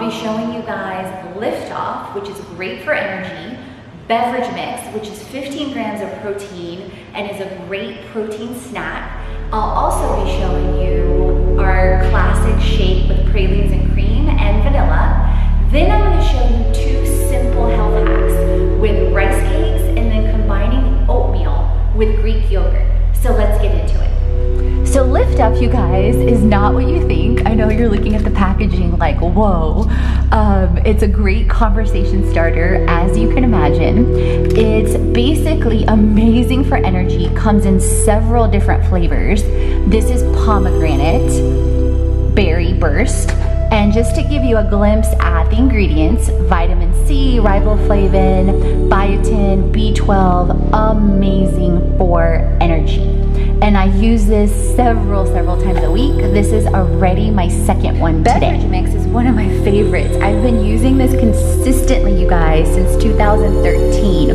I'll be showing you guys Liftoff, which is great for energy, Beverage Mix, which is 15 grams of protein and is a great protein snack. I'll also be showing you our classic shake with pralines and cream and vanilla. Then I'm going to show you 2 simple health hacks with rice cakes and then combining oatmeal with Greek yogurt. So let's get into it. So Liftoff, you guys, is not what you think. I know you're looking at the packaging like, whoa. It's a great conversation starter, as you can imagine. It's basically amazing for energy, comes in several different flavors. This is pomegranate, berry burst, and just to give you a glimpse at the ingredients, vitamin C, riboflavin, biotin, B12, amazing for energy. And I use this several times a week. This is already my second one today. Beverage Mix is one of my favorites. I've been using this consistently, you guys, since 2013.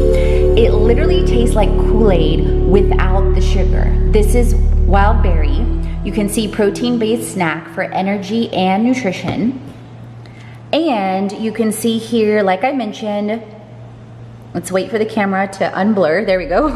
It literally tastes like Kool-Aid without the sugar. This is wild berry. You can see protein-based snack for energy and nutrition. And you can see here, like I mentioned, let's wait for the camera to unblur. There we go.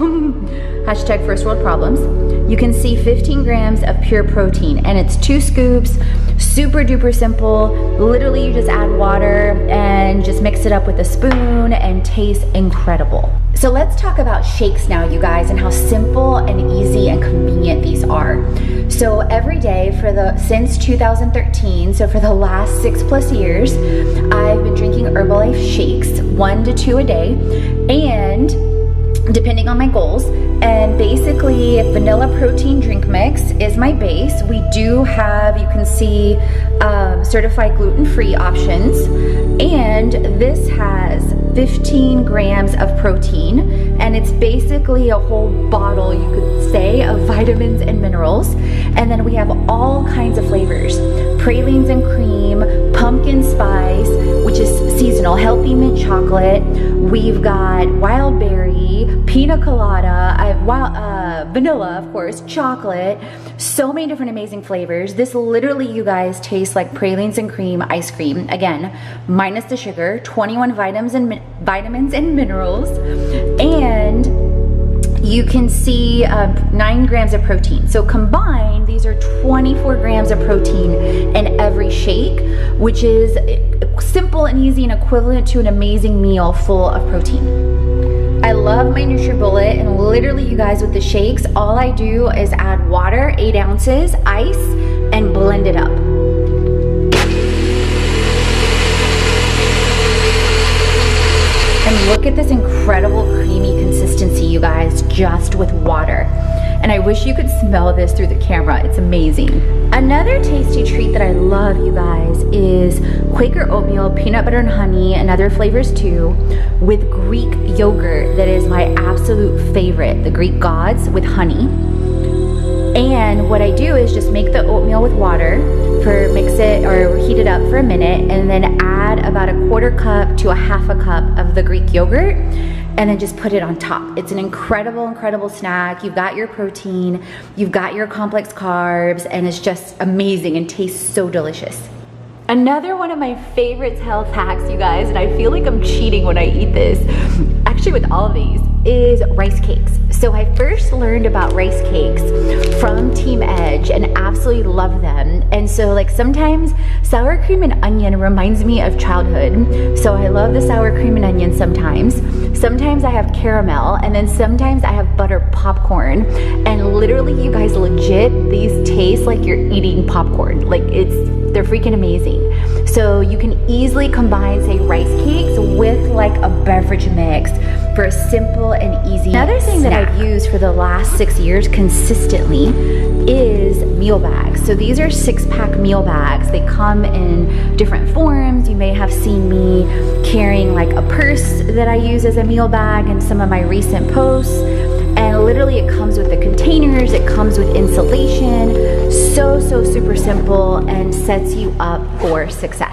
Hashtag first world problems. You can see 15 grams of pure protein, and it's 2 scoops, super duper simple. Literally, you just add water and just mix it up with a spoon and tastes incredible. So let's talk about shakes now, you guys, and how simple and easy and convenient these are. So every day since 2013, so for the last 6+ years, I've been drinking Herbalife shakes, 1 to 2 a day, and depending on my goals. And basically, vanilla protein drink mix is my base. We do have, you can see, certified gluten-free options. And this has 15 grams of protein. And it's basically a whole bottle, you could say, of vitamins and minerals. And then we have all kinds of flavors. Pralines and cream, pumpkin spice, which is seasonal, healthy mint chocolate. We've got wild berry, pina colada, I have vanilla, of course, chocolate, so many different amazing flavors. This literally, you guys, tastes like pralines and cream ice cream. Again, minus the sugar, 21 vitamins and minerals, and you can see 9 grams of protein. So combined, these are 24 grams of protein in every shake, which is simple and easy and equivalent to an amazing meal full of protein. I love my NutriBullet, and literally, you guys, with the shakes, all I do is add water, 8 ounces, ice, and blend it up. And look at this incredible creamy consistency, you guys, just with water. And I wish you could smell this through the camera. It's amazing. Another tasty treat that I love, you guys, is Quaker oatmeal, peanut butter and honey, and other flavors too, with Greek yogurt. That is my absolute favorite, the Greek gods with honey. And what I do is just make the oatmeal with water, mix it or heat it up for a minute, and then add about a 1/4 cup to a 1/2 cup of the Greek yogurt, and then just put it on top. It's an incredible snack. You've got your protein, you've got your complex carbs, and it's just amazing and tastes so delicious. Another one of my favorite health hacks, you guys, and I feel like I'm cheating when I eat this, actually with all of these, is rice cakes. So I first learned about rice cakes from Team Edge and absolutely love them. And so like sometimes sour cream and onion reminds me of childhood. So I love the sour cream and onion sometimes. Sometimes I have caramel, and then sometimes I have butter popcorn. And literally, you guys, legit, these taste like you're eating popcorn. Like they're freaking amazing. So you can easily combine, say, rice cakes with like a beverage mix for a simple and easy Another thing snack that I've used for the last 6 years consistently is meal bags. So these are 6-pack meal bags. They come in different forms. You may have seen me carrying like a purse that I use as a meal bag in some of my recent posts. And literally it comes with the containers, it comes with insulation. So super simple and sets you up for success.